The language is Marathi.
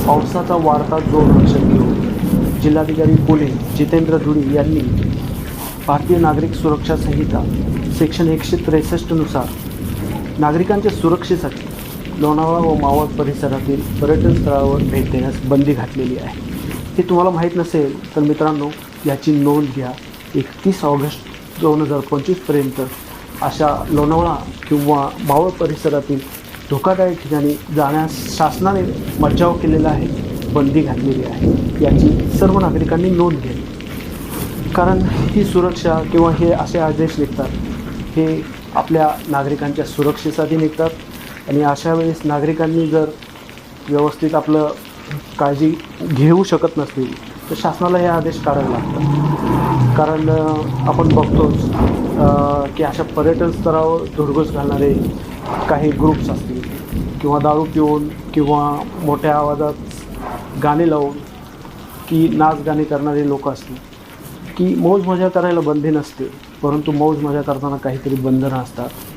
पावसाचा वाढता जोर लक्षात घेऊन जिल्हाधिकारी पुणे जितेंद्र धुडी यांनी भारतीय नागरिक सुरक्षा संहिता सेक्शन 163 नुसार नागरिकांच्या सुरक्षेसाठी लोणावळा व मावळ परिसरातील पर्यटन स्थळावर भेट देण्यास बंदी घातलेली आहे. हे तुम्हाला माहीत नसेल तर मित्रांनो, याची नोंद घ्या. 31 ऑगस्ट 2025पर्यंत अशा लोणावळा किंवा मावळ परिसरातील धोकादायक ठिकाणी जाण्यास शासनाने मज्जाव केलेला आहे, बंदी घातलेली आहे. याची सर्व नागरिकांनी नोंद घ्यावी. कारण ही सुरक्षा किंवा हे असे आदेश निघतात, हे आपल्या नागरिकांच्या सुरक्षेसाठी निघतात. आणि अशा वेळेस नागरिकांनी जर व्यवस्थित आपलं काळजी घेऊ शकत नसतील तर शासनाला हे आदेश काढावे लागतात. कारण आपण बघतोच की अशा पर्यटन स्थळावर धुडगूस घालणारे काही ग्रुप्स असतील किंवा दारू पिऊन किंवा मोठ्या आवाजात गाणे लावून की नाच गाणे करणारे लोक असतील की मौज मजा करायला बंदी नसते, परंतु मौज मजा करताना काहीतरी बंधनं असतात.